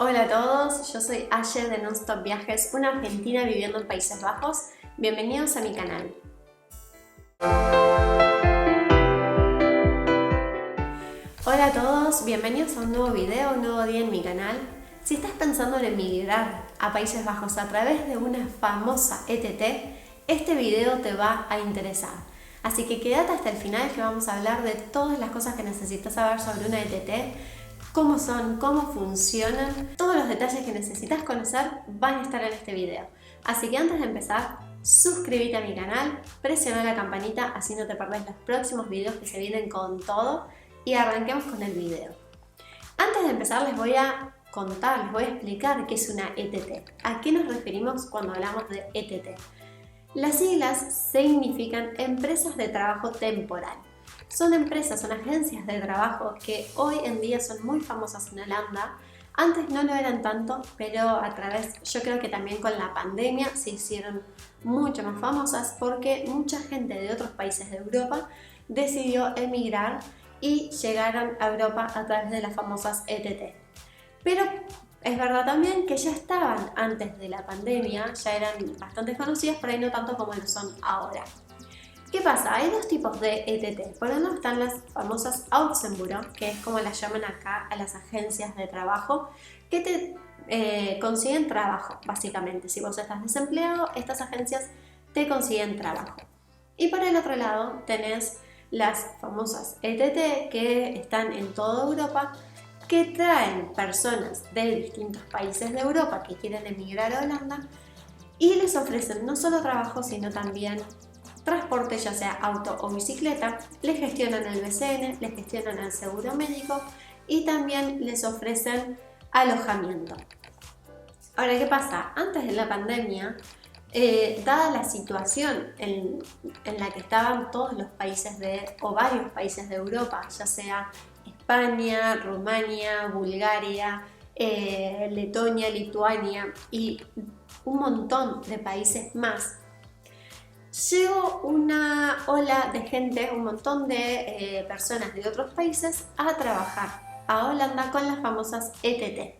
Hola a todos, yo soy Aye de Nonstop Viajes, una argentina viviendo en Países Bajos. Bienvenidos a mi canal. Hola a todos, bienvenidos a un nuevo video, un nuevo día en mi canal. Si estás pensando en emigrar a Países Bajos a través de una famosa ETT, este video te va a interesar. Así que quédate hasta el final que vamos a hablar de todas las cosas que necesitas saber sobre una ETT, cómo son, cómo funcionan, todos los detalles que necesitas conocer van a estar en este video. Así que antes de empezar, suscríbete a mi canal, presiona la campanita así no te perdés los próximos videos que se vienen con todo y arranquemos con el video. Antes de empezar les voy a contar, les voy a explicar qué es una ETT. ¿A qué nos referimos cuando hablamos de ETT? Las siglas significan Empresas de Trabajo Temporal. Son empresas, son agencias de trabajo que hoy en día son muy famosas en Holanda. Antes no lo eran tanto, pero yo creo que también con la pandemia se hicieron mucho más famosas porque mucha gente de otros países de Europa decidió emigrar y llegaron a Europa a través de las famosas ETT. Pero es verdad también que ya estaban antes de la pandemia, ya eran bastante conocidas, pero no tanto como lo son ahora. ¿Qué pasa? Hay dos tipos de ETT. Por un lado están las famosas Auszubildende, que es como las llaman acá a las agencias de trabajo, que te consiguen trabajo, básicamente. Si vos estás desempleado, estas agencias te consiguen trabajo. Y por el otro lado tenés las famosas ETT, que están en toda Europa, que traen personas de distintos países de Europa que quieren emigrar a Holanda y les ofrecen no solo trabajo, sino también transporte, ya sea auto o bicicleta, les gestionan el BCN, les gestionan el seguro médico y también les ofrecen alojamiento. Ahora, ¿qué pasa? Antes de la pandemia, dada la situación en la que estaban todos los países o varios países de Europa, ya sea España, Rumania, Bulgaria, Letonia, Lituania y un montón de países más, llegó una ola de gente, un montón de personas de otros países a trabajar a Holanda con las famosas ETT.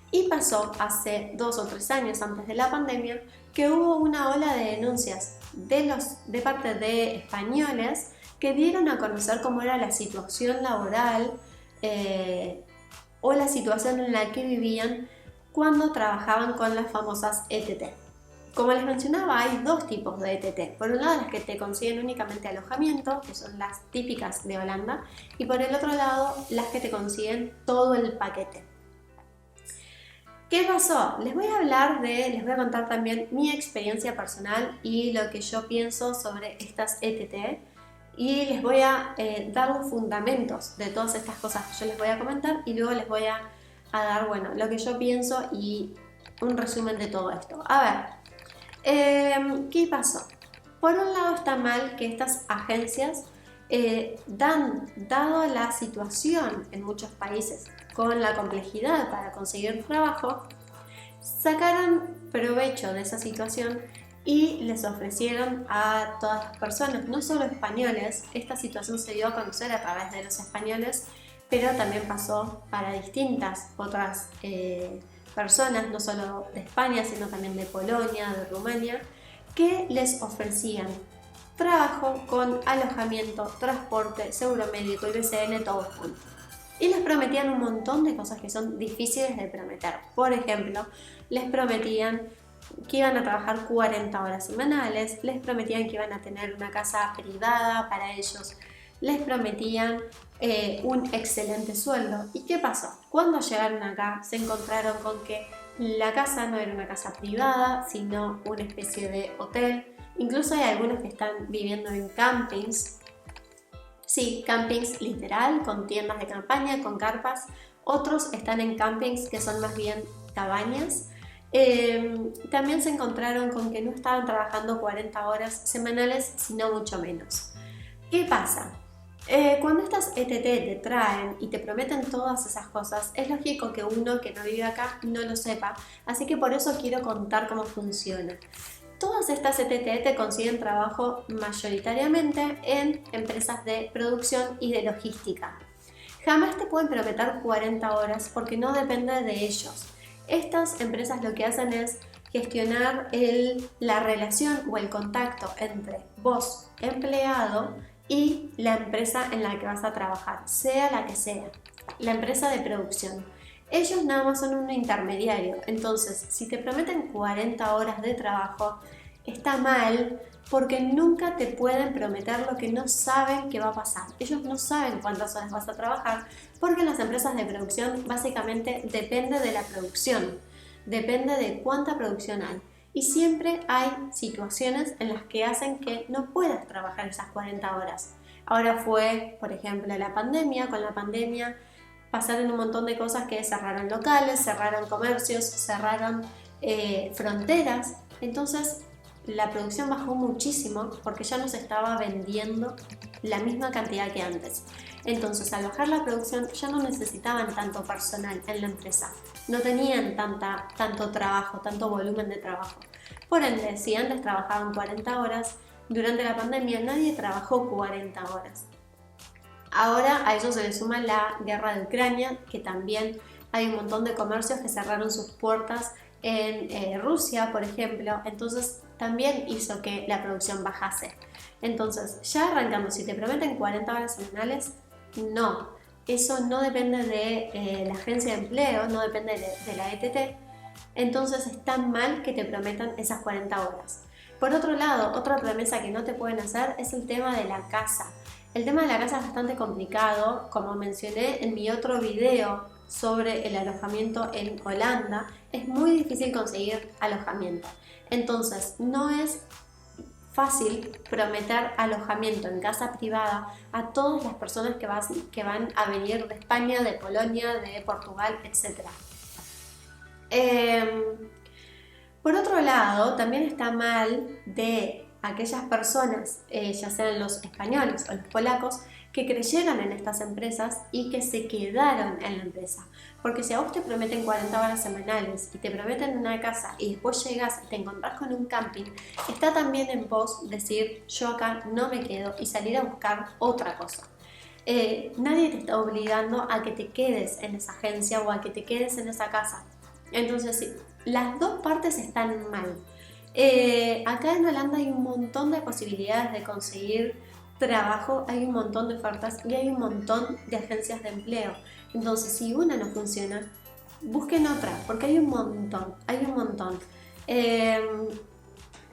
Y pasó hace 2 o 3 años antes de la pandemia que hubo una ola de denuncias de parte de españoles que dieron a conocer cómo era la situación laboral o la situación en la que vivían cuando trabajaban con las famosas ETT. Como les mencionaba, hay dos tipos de ETT. Por un lado, las que te consiguen únicamente alojamiento, que son las típicas de Holanda, y por el otro lado, las que te consiguen todo el paquete. ¿Qué pasó? Les voy a contar también mi experiencia personal y lo que yo pienso sobre estas ETT y les voy a dar los fundamentos de todas estas cosas que yo les voy a comentar y luego les voy a dar, lo que yo pienso y un resumen de todo esto. A ver. ¿Qué pasó? Por un lado está mal que estas agencias dado la situación en muchos países con la complejidad para conseguir trabajo, sacaron provecho de esa situación y les ofrecieron a todas las personas, no solo españoles. Esta situación se dio a conocer a través de los españoles, pero también pasó para distintas otras personas, no solo de España, sino también de Polonia, de Rumania, que les ofrecían trabajo con alojamiento, transporte, seguro médico y BCN todos juntos. Y les prometían un montón de cosas que son difíciles de prometer. Por ejemplo, les prometían que iban a trabajar 40 horas semanales, les prometían que iban a tener una casa privada para ellos, les prometían un excelente sueldo. ¿Y qué pasó? Cuando llegaron acá se encontraron con que la casa no era una casa privada, sino una especie de hotel. Incluso hay algunos que están viviendo en campings. Sí, campings literal, con tiendas de campaña, con carpas. Otros están en campings que son más bien cabañas. También se encontraron con que no estaban trabajando 40 horas semanales, sino mucho menos. ¿Qué pasa? Cuando estas ETT te traen y te prometen todas esas cosas, es lógico que uno que no vive acá no lo sepa, así que por eso quiero contar cómo funciona. Todas estas ETT te consiguen trabajo mayoritariamente en empresas de producción y de logística. Jamás te pueden prometer 40 horas porque no depende de ellos. Estas empresas lo que hacen es gestionar la relación o el contacto entre vos, empleado, y la empresa en la que vas a trabajar, sea la que sea, la empresa de producción. Ellos nada más son un intermediario, entonces si te prometen 40 horas de trabajo, está mal porque nunca te pueden prometer lo que no saben que va a pasar. Ellos no saben cuántas horas vas a trabajar porque las empresas de producción básicamente depende de la producción, depende de cuánta producción hay. Y siempre hay situaciones en las que hacen que no puedas trabajar esas 40 horas. Ahora fue, por ejemplo, la pandemia. Con la pandemia pasaron un montón de cosas que cerraron locales, cerraron comercios, cerraron fronteras. Entonces la producción bajó muchísimo porque ya no se estaba vendiendo la misma cantidad que antes. Entonces, al bajar la producción ya no necesitaban tanto personal en la empresa, no tenían tanto trabajo, tanto volumen de trabajo. Por ende, si antes trabajaban 40 horas, durante la pandemia nadie trabajó 40 horas. Ahora a ello se le suma la guerra de Ucrania, que también hay un montón de comercios que cerraron sus puertas en Rusia, por ejemplo. Entonces también hizo que la producción bajase. Entonces, ya arrancando, si te prometen 40 horas semanales, no, eso no depende de la agencia de empleo, no depende de la ETT, entonces está mal que te prometan esas 40 horas. Por otro lado, otra promesa que no te pueden hacer es el tema de la casa. El tema de la casa es bastante complicado, como mencioné en mi otro video sobre el alojamiento en Holanda, es muy difícil conseguir alojamiento. Entonces, no es fácil prometer alojamiento en casa privada a todas las personas que van a venir de España, de Polonia, de Portugal, etc. Por otro lado, también está mal de aquellas personas, ya sean los españoles o los polacos, que creyeron en estas empresas y que se quedaron en la empresa. Porque si a vos te prometen 40 horas semanales y te prometen una casa y después llegas y te encontrás con un camping, está también en vos decir yo acá no me quedo y salir a buscar otra cosa. Nadie te está obligando a que te quedes en esa agencia o a que te quedes en esa casa. Entonces sí, las dos partes están mal. Acá en Holanda hay un montón de posibilidades de conseguir trabajo, hay un montón de ofertas y hay un montón de agencias de empleo. Entonces, si una no funciona, busquen otra, porque hay un montón.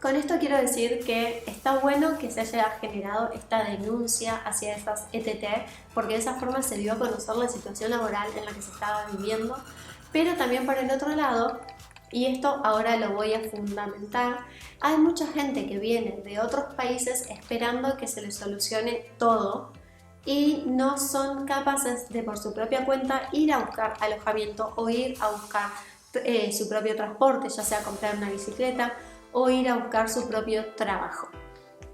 Con esto quiero decir que está bueno que se haya generado esta denuncia hacia esas ETT, porque de esa forma se dio a conocer la situación laboral en la que se estaba viviendo, pero también por el otro lado, y esto ahora lo voy a fundamentar, hay mucha gente que viene de otros países esperando que se les solucione todo y no son capaces de por su propia cuenta ir a buscar alojamiento o ir a buscar su propio transporte, ya sea comprar una bicicleta o ir a buscar su propio trabajo.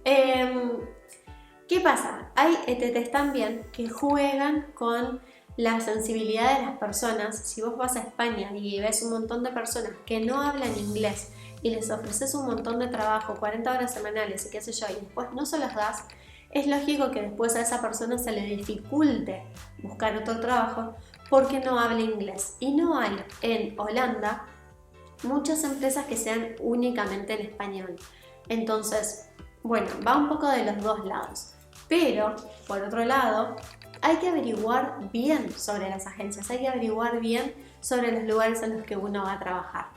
¿Qué pasa? Hay ETTs también que juegan con la sensibilidad de las personas. Si vos vas a España y ves un montón de personas que no hablan inglés y les ofreces un montón de trabajo, 40 horas semanales y qué sé yo, y después no se los das, es lógico que después a esa persona se le dificulte buscar otro trabajo porque no habla inglés. Y no hay en Holanda muchas empresas que sean únicamente en español. Entonces, bueno, va un poco de los dos lados. Pero, por otro lado, hay que averiguar bien sobre las agencias, hay que averiguar bien sobre los lugares en los que uno va a trabajar.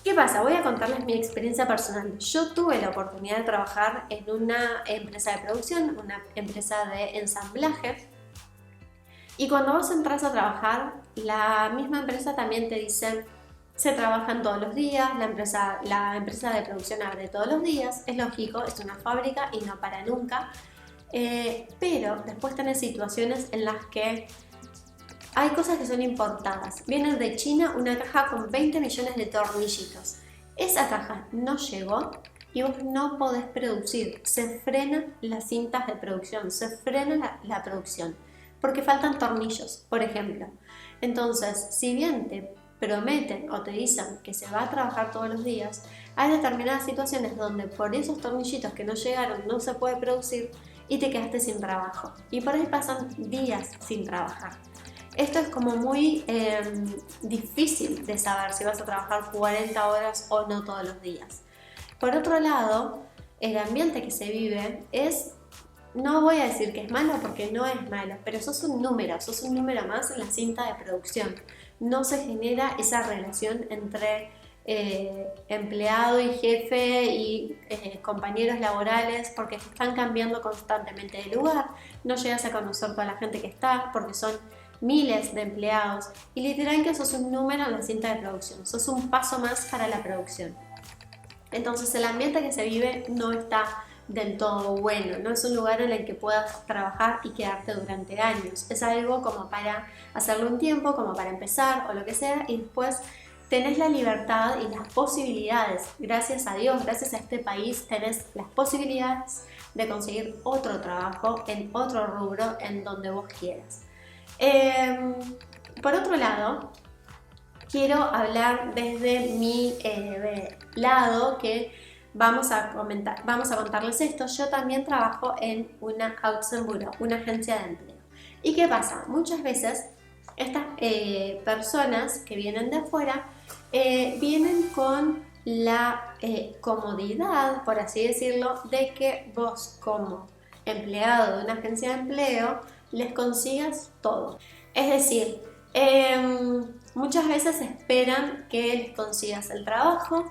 ¿Qué pasa? Voy a contarles mi experiencia personal. Yo tuve la oportunidad de trabajar en una empresa de producción, una empresa de ensamblaje. Y cuando vos entras a trabajar, la misma empresa también te dice, se trabajan todos los días, la empresa de producción abre todos los días, es lógico, es una fábrica y no para nunca. Pero después tenés situaciones en las que hay cosas que son importadas. Viene de China una caja con 20 millones de tornillitos. Esa caja no llegó y vos no podés producir. Se frenan las cintas de producción, se frena la producción porque faltan tornillos, por ejemplo. Entonces, si bien te prometen o te dicen que se va a trabajar todos los días, hay determinadas situaciones donde por esos tornillitos que no llegaron no se puede producir y te quedaste sin trabajo. Y por ahí pasan días sin trabajar. Esto es como muy difícil de saber si vas a trabajar 40 horas o no todos los días. Por otro lado, el ambiente que se vive es, no voy a decir que es malo porque no es malo, pero sos un número más en la cinta de producción. No se genera esa relación entre empleado y jefe y compañeros laborales, porque están cambiando constantemente de lugar, no llegas a conocer toda la gente que está porque son miles de empleados y literal que sos un número en la cinta de producción, sos un paso más para la producción. Entonces el ambiente que se vive no está del todo bueno, no es un lugar en el que puedas trabajar y quedarte durante años, es algo como para hacerlo un tiempo, como para empezar o lo que sea, y después tenés la libertad y las posibilidades, gracias a Dios, gracias a este país, tenés las posibilidades de conseguir otro trabajo en otro rubro en donde vos quieras. Por otro lado, quiero hablar desde mi lado que vamos a contarles esto. Yo también trabajo en una Auxenbureau, una agencia de empleo. ¿Y qué pasa? Muchas veces estas personas que vienen de afuera vienen con la comodidad, por así decirlo, de que vos como empleado de una agencia de empleo les consigas todo. Es decir, muchas veces esperan que les consigas el trabajo,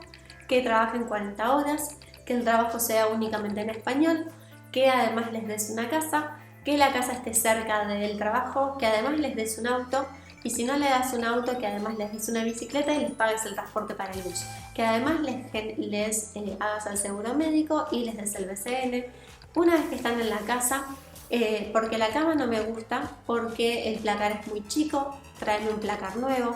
que trabajen 40 horas, que el trabajo sea únicamente en español, que además les des una casa, que la casa esté cerca del trabajo, que además les des un auto, y si no le das un auto, que además les des una bicicleta y les pagues el transporte para el bus, que además les hagas el seguro médico y les des el BCN. Una vez que están en la casa, porque la cama no me gusta, porque el placar es muy chico, traen un placar nuevo,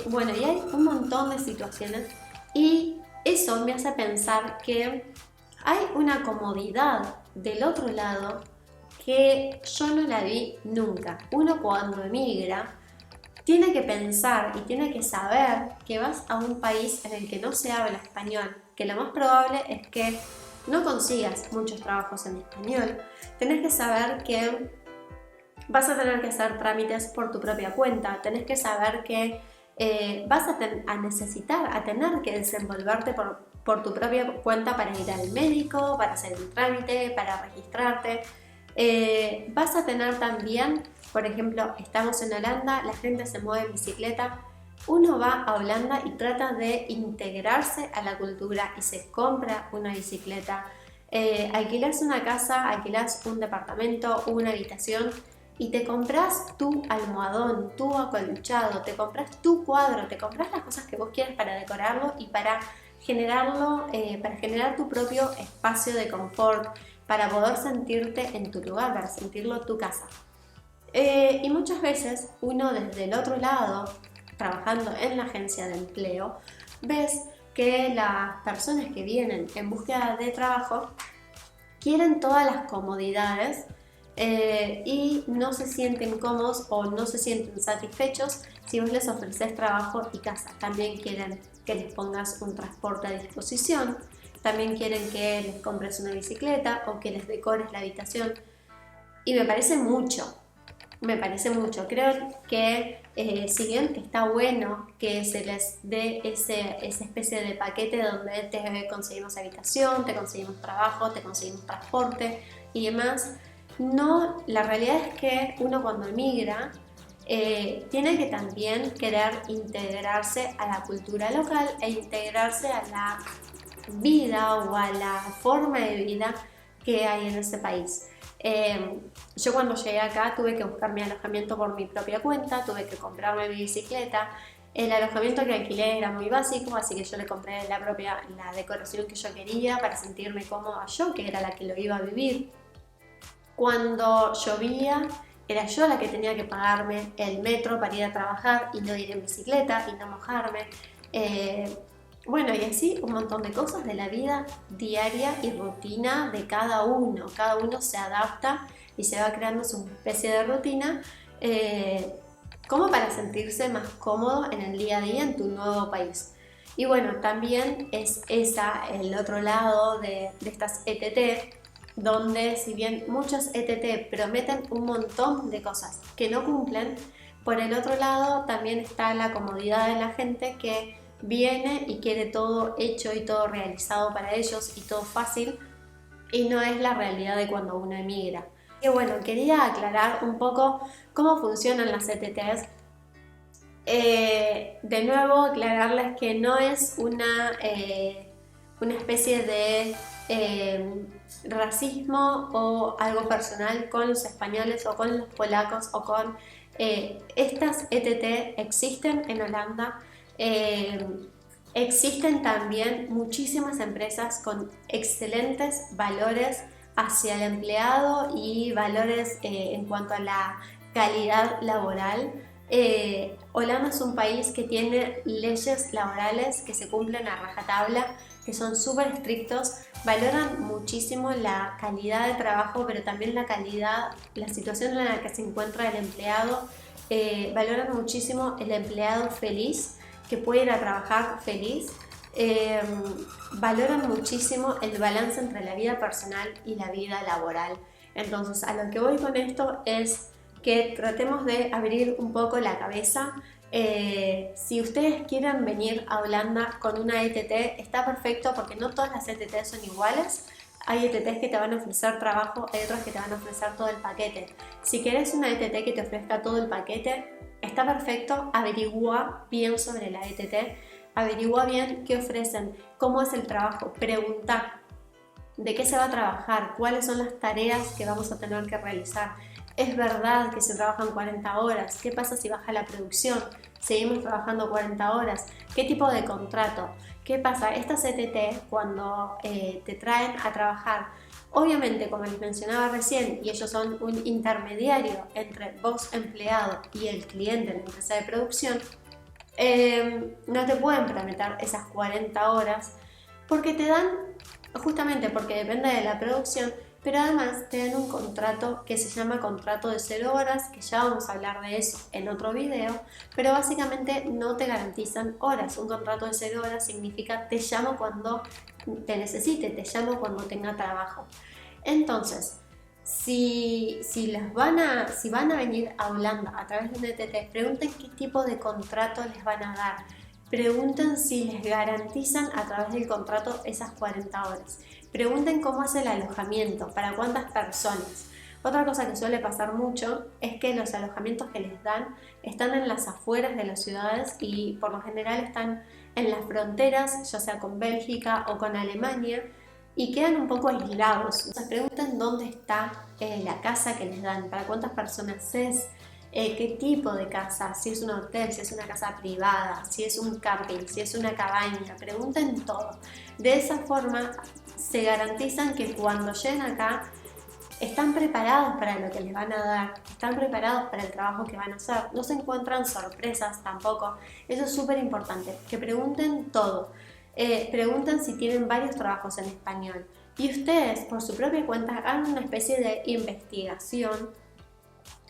bueno, y hay un montón de situaciones y eso me hace pensar que hay una comodidad del otro lado que yo no la vi nunca. Uno cuando emigra tiene que pensar y tiene que saber que vas a un país en el que no se habla español, que lo más probable es que no consigas muchos trabajos en español. Tenés que saber que vas a tener que hacer trámites por tu propia cuenta, tenés que saber que vas a necesitar, a tener que desenvolverte por tu propia cuenta para ir al médico, para hacer un trámite, para registrarte. Vas a tener también, por ejemplo, estamos en Holanda, la gente se mueve en bicicleta. Uno va a Holanda y trata de integrarse a la cultura y se compra una bicicleta. Alquilás una casa, alquilás un departamento, una habitación y te compras tu almohadón, tu acolchado, te compras tu cuadro, te compras las cosas que vos quieres para decorarlo y para generarlo, para generar tu propio espacio de confort, para poder sentirte en tu lugar, para sentirlo tu casa. Y muchas veces uno desde el otro lado, trabajando en la agencia de empleo, ves que las personas que vienen en búsqueda de trabajo quieren todas las comodidades y no se sienten cómodos o no se sienten satisfechos si vos les ofreces trabajo y casa. También quieren que les pongas un transporte a disposición, también quieren que les compres una bicicleta o que les decores la habitación. Y me parece mucho. Creo que si bien está bueno que se les dé esa especie de paquete donde te conseguimos habitación, te conseguimos trabajo, te conseguimos transporte y demás, no, la realidad es que uno cuando emigra tiene que también querer integrarse a la cultura local e integrarse a la vida o a la forma de vida que hay en ese país. Yo cuando llegué acá tuve que buscar mi alojamiento por mi propia cuenta, tuve que comprarme mi bicicleta. El alojamiento que alquilé era muy básico, así que yo le compré la decoración que yo quería para sentirme cómoda yo, que era la que lo iba a vivir. Cuando llovía, era yo la que tenía que pagarme el metro para ir a trabajar y no ir en bicicleta y no mojarme. Bueno, y así un montón de cosas de la vida diaria y rutina de cada uno. Cada uno se adapta y se va creando su especie de rutina como para sentirse más cómodo en el día a día en tu nuevo país. Y bueno, también es el otro lado de estas ETT, donde si bien muchas ETT prometen un montón de cosas que no cumplen, Por el otro lado, también está la comodidad de la gente que viene y quiere todo hecho y todo realizado para ellos y todo fácil, y no es la realidad de cuando uno emigra. Y bueno, quería aclarar un poco cómo funcionan las ETTs. De nuevo, aclararles que no es una especie de racismo o algo personal con los españoles o con los polacos o con estas ETT existen en Holanda. Existen también muchísimas empresas con excelentes valores hacia el empleado y valores en cuanto a la calidad laboral. Holanda es un país que tiene leyes laborales que se cumplen a rajatabla, que son súper estrictos, valoran muchísimo la calidad de trabajo, pero también la calidad, la situación en la que se encuentra el empleado. Valoran muchísimo el empleado feliz, que puede ir a trabajar feliz. Valoran muchísimo el balance entre la vida personal y la vida laboral. Entonces, a lo que voy con esto es que tratemos de abrir un poco la cabeza. Si ustedes quieren venir a Holanda con una ETT, está perfecto, porque no todas las ETT son iguales. Hay ETTs que te van a ofrecer trabajo, hay otras que te van a ofrecer todo el paquete. Si querés una ETT que te ofrezca todo el paquete, está perfecto, averigua bien sobre la ETT, averigua bien qué ofrecen, cómo es el trabajo, pregunta de qué se va a trabajar, cuáles son las tareas que vamos a tener que realizar. ¿Es verdad que se trabajan 40 horas? ¿Qué pasa si baja la producción? ¿Seguimos trabajando 40 horas? ¿Qué tipo de contrato? ¿Qué pasa? Estas ETT, cuando te traen a trabajar, obviamente, como les mencionaba recién, y ellos son un intermediario entre vos, empleado, y el cliente, la empresa de producción, no te pueden prometer esas 40 horas porque te dan, justamente porque depende de la producción, pero además te dan un contrato que se llama contrato de 0 horas, que ya vamos a hablar de eso en otro video, pero básicamente no te garantizan horas. Un contrato de 0 horas significa te llamo cuando te necesite, te llamo cuando tenga trabajo. Entonces, si van a venir a Holanda a través de un ETT, pregunten qué tipo de contrato les van a dar. Pregunten si les garantizan a través del contrato esas 40 horas. Pregunten cómo es el alojamiento, para cuántas personas. Otra cosa que suele pasar mucho es que los alojamientos que les dan están en las afueras de las ciudades y por lo general están en las fronteras, ya sea con Bélgica o con Alemania, y quedan un poco aislados. Entonces pregunten dónde está la casa que les dan, para cuántas personas es, qué tipo de casa, si es un hotel, si es una casa privada, si es un camping, si es una cabaña. Pregunten todo. De esa forma se garantizan que cuando lleguen acá están preparados para lo que les van a dar, están preparados para el trabajo que van a hacer, no se encuentran sorpresas tampoco. Eso es súper importante, que pregunten todo. Pregunten si tienen varios trabajos en español y ustedes por su propia cuenta hagan una especie de investigación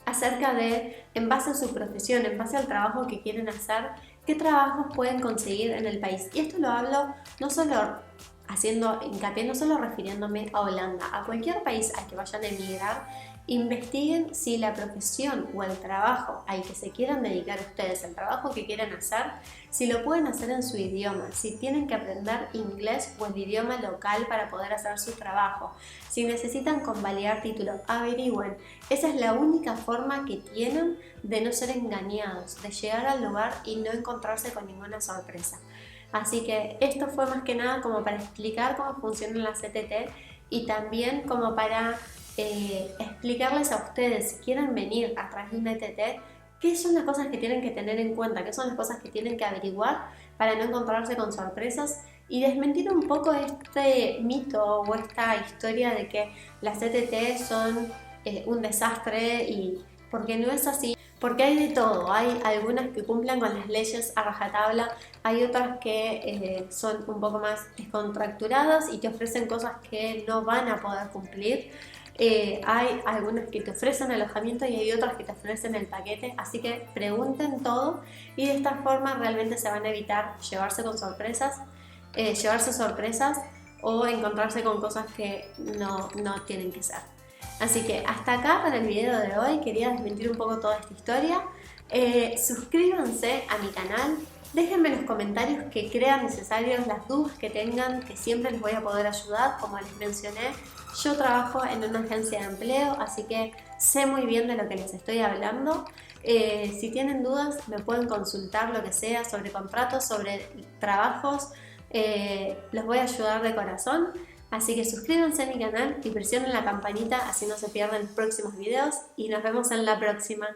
acerca de, en base a su profesión, en base al trabajo que quieren hacer, qué trabajos pueden conseguir en el país. Y esto lo hablo no solo haciendo hincapié, no solo refiriéndome a Holanda, a cualquier país al que vayan a emigrar. Investiguen si la profesión o el trabajo al que se quieran dedicar ustedes, el trabajo que quieran hacer, si lo pueden hacer en su idioma, si tienen que aprender inglés o el idioma local para poder hacer su trabajo, si necesitan convalidar títulos, averigüen. Esa es la única forma que tienen de no ser engañados, de llegar al lugar y no encontrarse con ninguna sorpresa. Así que esto fue más que nada como para explicar cómo funcionan las ETT y también como para explicarles a ustedes, si quieren venir a través de una ETT, qué son las cosas que tienen que tener en cuenta, qué son las cosas que tienen que averiguar para no encontrarse con sorpresas y desmentir un poco este mito o esta historia de que las ETT son un desastre, y porque no es así. Porque hay de todo, hay algunas que cumplen con las leyes a rajatabla, hay otras que son un poco más descontracturadas y te ofrecen cosas que no van a poder cumplir. Hay algunas que te ofrecen alojamiento y hay otras que te ofrecen el paquete, así que pregunten todo y de esta forma realmente se van a evitar llevarse sorpresas o encontrarse con cosas que no tienen que ser. Así que hasta acá con el video de hoy, quería desmentir un poco toda esta historia. Suscríbanse a mi canal, déjenme en los comentarios que crean necesarios, las dudas que tengan, que siempre les voy a poder ayudar. Como les mencioné, yo trabajo en una agencia de empleo, así que sé muy bien de lo que les estoy hablando. Si tienen dudas me pueden consultar lo que sea sobre contratos, sobre trabajos, los voy a ayudar de corazón. Así que suscríbanse a mi canal y presionen la campanita así no se pierden los próximos videos y nos vemos en la próxima.